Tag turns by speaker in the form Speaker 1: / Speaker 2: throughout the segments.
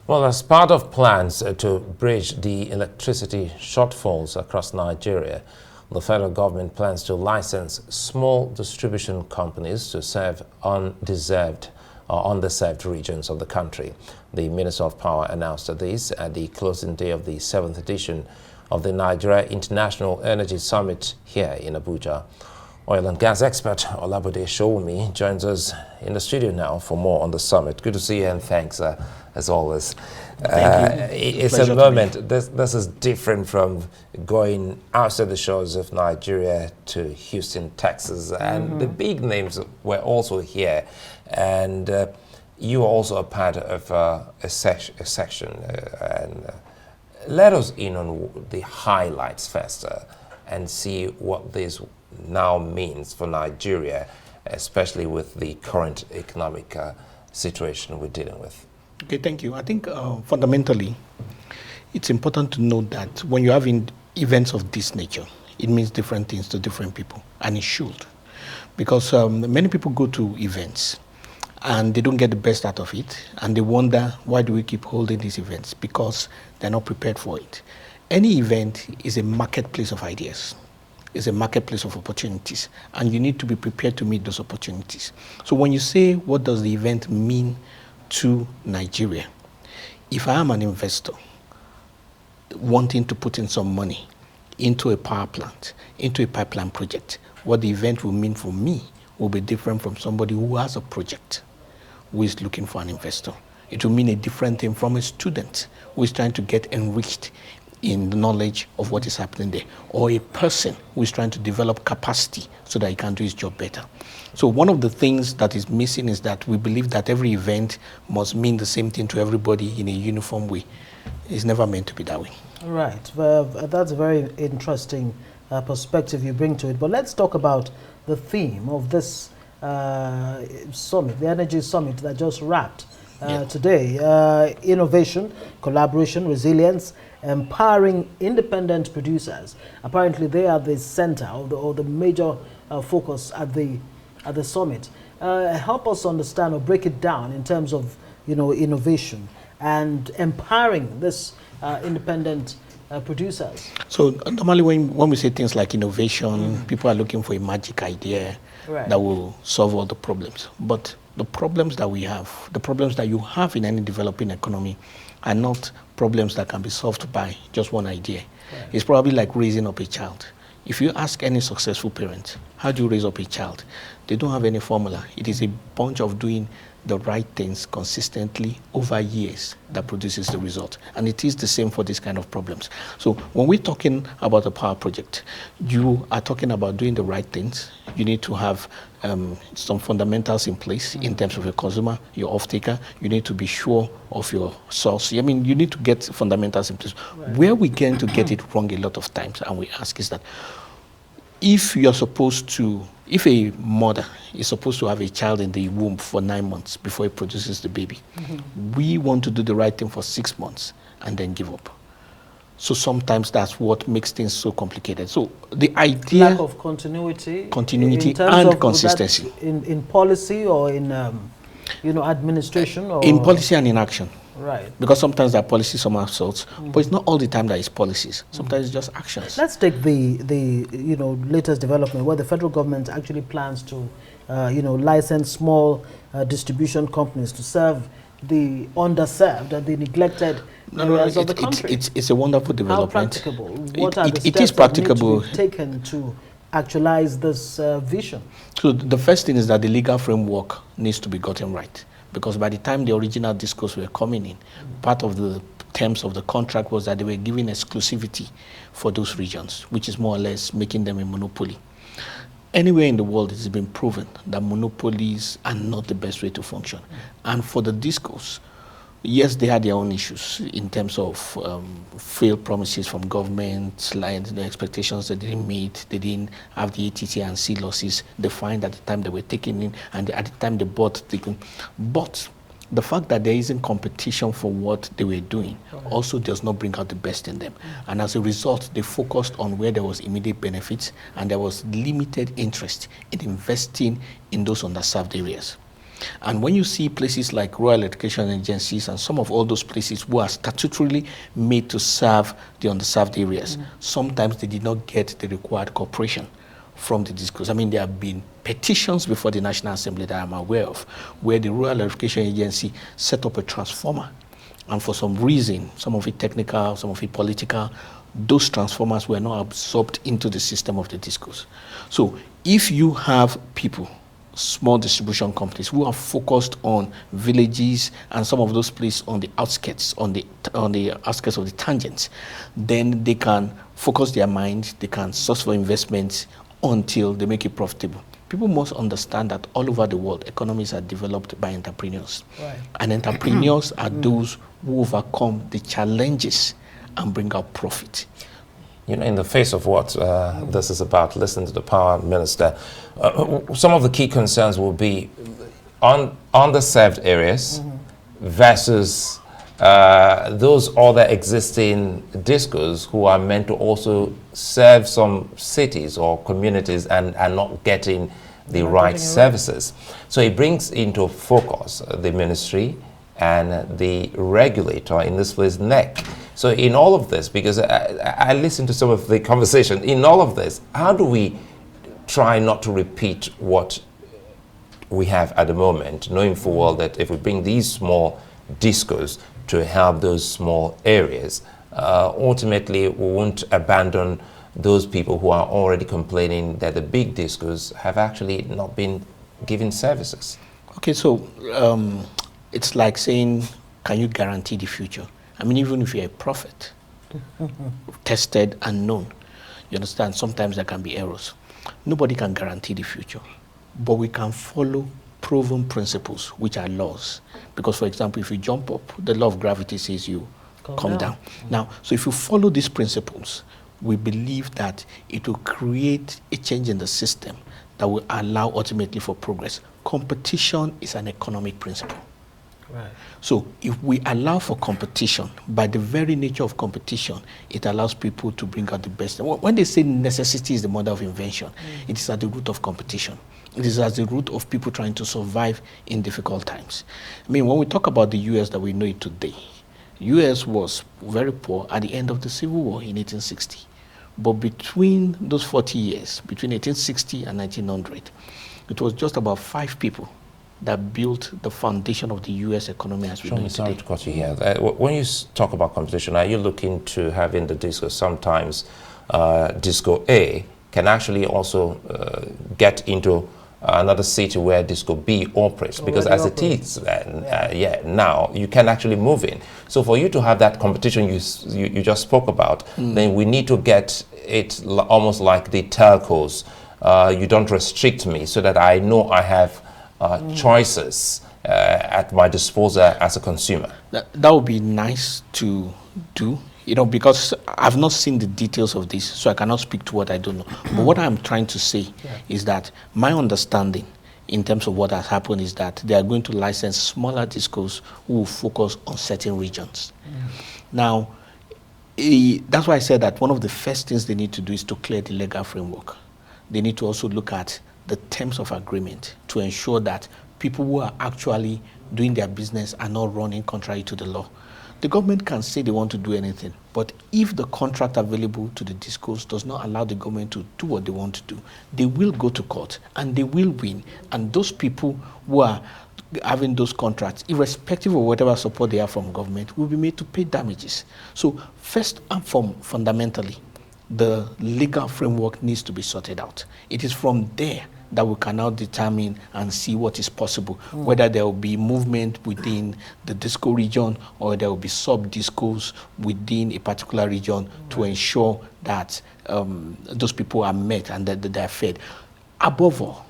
Speaker 1: Well, as part of plans to bridge the electricity shortfalls across Nigeria, the federal government plans to license small distribution companies to serve underserved regions of the country. The Minister of Power announced this at the closing day of the 7th edition of the Nigeria International Energy Summit here in Abuja. Oil and gas expert Olabode Sowunmi joins us in the studio now for more on the summit. Good to see you, and thanks as always.
Speaker 2: Thank you.
Speaker 1: It's a moment. This is different from going outside the shores of Nigeria to Houston, Texas, and the big names were also here. And you are also a part of a section. Let us in on the highlights first and see what this now means for Nigeria, especially with the current economic situation we're dealing with.
Speaker 2: Okay, thank you. I think fundamentally, it's important to note that when you're having events of this nature, it means different things to different people, and it should. Because many people go to events and they don't get the best out of it, and they wonder, why do we keep holding these events? Because they're not prepared for it. Any event is a marketplace of ideas. It's a marketplace of opportunities, and you need to be prepared to meet those opportunities. So when you say, what does the event mean to Nigeria? If I am an investor wanting to put in some money into a power plant, into a pipeline project, what the event will mean for me will be different from somebody who has a project, who is looking for an investor. It will mean a different thing from a student who is trying to get enriched in the knowledge of what is happening there, or a person who is trying to develop capacity so that he can do his job better. So one of the things that is missing is that we believe that every event must mean the same thing to everybody in a uniform way. It's never meant to be that way.
Speaker 3: Right. That's a very interesting perspective you bring to it. But let's talk about the theme of this summit, the Energy Summit that just wrapped today. Innovation, collaboration, resilience, empowering independent producers. Apparently, they are the center or the major focus at the summit. Help us understand or break it down in terms of innovation and empowering this independent producers.
Speaker 2: So normally when we say things like innovation, people are looking for a magic idea that will solve all the problems. But the problems that we have, the problems that you have in any developing economy, are not problems that can be solved by just one idea. Right. It's probably like raising up a child. If you ask any successful parent, how do you raise up a child? They don't have any formula. It is a bunch of doing the right things consistently over years that produces the result. And it is the same for this kind of problems. So when we're talking about a power project, you are talking about doing the right things. You need to have some fundamentals in place in terms of your consumer, your off-taker. You need to be sure of your source. I mean, you need to get fundamentals in place. Right. Where we get to get it wrong a lot of times, and we ask, is that if a mother is supposed to have a child in the womb for 9 months before it produces the baby, we want to do the right thing for 6 months and then give up. So sometimes that's what makes things so complicated. So the idea...
Speaker 3: Lack of continuity
Speaker 2: and consistency.
Speaker 3: In policy or in administration? Or
Speaker 2: in policy and in action.
Speaker 3: Right.
Speaker 2: Because sometimes there are policies, some are sorts, but it's not all the time that it's policies. Sometimes it's just actions.
Speaker 3: Let's take the latest development where the federal government actually plans to license small distribution companies to serve the underserved and the neglected areas of the country.
Speaker 2: It's a wonderful development.
Speaker 3: How practicable? What are the steps
Speaker 2: it is practicable.
Speaker 3: that need to be taken to actualize this vision?
Speaker 2: So the first thing is that the legal framework needs to be gotten right. Because by the time the original discourse were coming in, part of the terms of the contract was that they were giving exclusivity for those regions, which is more or less making them a monopoly. Anywhere in the world, it's been proven that monopolies are not the best way to function. And for the discourse, yes, they had their own issues in terms of failed promises from government, like the expectations that they didn't meet. They didn't have the ATT and C losses defined at the time they were taken in, and at the time they bought. But the fact that there isn't competition for what they were doing also does not bring out the best in them. And as a result, they focused on where there was immediate benefits, and there was limited interest in investing in those underserved areas. And when you see places like rural education agencies and some of all those places who are statutorily made to serve the underserved areas, sometimes they did not get the required cooperation from the discourse. I mean, there have been petitions before the National Assembly that I'm aware of, where the Rural Education Agency set up a transformer. And for some reason, some of it technical, some of it political, those transformers were not absorbed into the system of the discourse. So if you have people, small distribution companies who are focused on villages and some of those places on the outskirts, on the outskirts of the tangents, then they can focus their mind, they can source for investments until they make it profitable. People must understand that all over the world, economies are developed by entrepreneurs.
Speaker 3: Right.
Speaker 2: And entrepreneurs are those who overcome the challenges and bring out profit.
Speaker 1: You know, in the face of what this is about, listen to the Power Minister. Some of the key concerns will be on underserved areas versus those other existing discos who are meant to also serve some cities or communities and are not getting the right services. So it brings into focus the ministry and the regulator, in this place, NEC. So in all of this, because I listened to some of the conversation, in all of this, how do we try not to repeat what we have at the moment, knowing full well that if we bring these small discos to help those small areas, ultimately we won't abandon those people who are already complaining that the big discos have actually not been given services?
Speaker 2: Okay, so it's like saying, can you guarantee the future? I mean, even if you're a prophet, tested and known, you understand, sometimes there can be errors. Nobody can guarantee the future, but we can follow proven principles, which are laws. Because, for example, if you jump up, the law of gravity says you come down. Now, so if you follow these principles, we believe that it will create a change in the system that will allow ultimately for progress. Competition is an economic principle.
Speaker 3: Right.
Speaker 2: So if we allow for competition, by the very nature of competition, it allows people to bring out the best. When they say necessity is the mother of invention, it is at the root of competition. It is at the root of people trying to survive in difficult times. I mean, when we talk about the U.S. that we know it today, U.S. was very poor at the end of the Civil War in 1860. But between those 40 years, between 1860 and 1900, it was just about 5 people that built the foundation of the U.S. economy as we know it today.
Speaker 1: Sorry to cut you here. When you talk about competition, are you looking to having the disco sometimes disco A can actually also get into another city where disco B operates? Because as it is now, you can actually move in. So for you to have that competition you just spoke about, then we need to get it almost like the telcos. You don't restrict me so that I know I have choices at my disposal as a consumer.
Speaker 2: That would be nice to do, you know, because I've not seen the details of this, so I cannot speak to what I don't know. But what I'm trying to say is that my understanding in terms of what has happened is that they are going to license smaller discos who will focus on certain regions. Now, that's why I said that one of the first things they need to do is to clear the legal framework. They need to also look at the terms of agreement to ensure that people who are actually doing their business are not running contrary to the law. The government can say they want to do anything, but if the contract available to the discos does not allow the government to do what they want to do, they will go to court and they will win. And those people who are having those contracts, irrespective of whatever support they have from government, will be made to pay damages. So first and fundamentally, the legal framework needs to be sorted out. It is from there that we can now determine and see what is possible, whether there will be movement within the disco region or there will be sub-discos within a particular region to ensure that those people are met and that they are fed. Above all,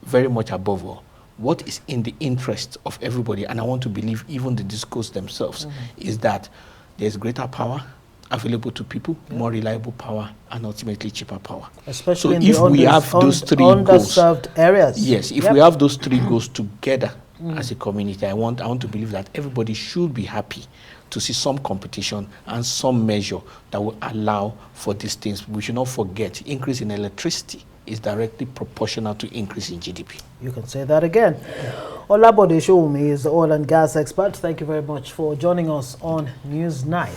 Speaker 2: very much above all, what is in the interest of everybody, and I want to believe even the discos themselves, is that there's greater power available to people, more reliable power, and ultimately cheaper power.
Speaker 3: Especially in
Speaker 2: if we have those three
Speaker 3: underserved areas.
Speaker 2: Yes, if we have those three goals together as a community, I want to believe that everybody should be happy to see some competition and some measure that will allow for these things. We should not forget, increase in electricity is directly proportional to increase in GDP.
Speaker 3: You can say that again. Olabode Sowunmi is the oil and gas expert. Thank you very much for joining us on News Night.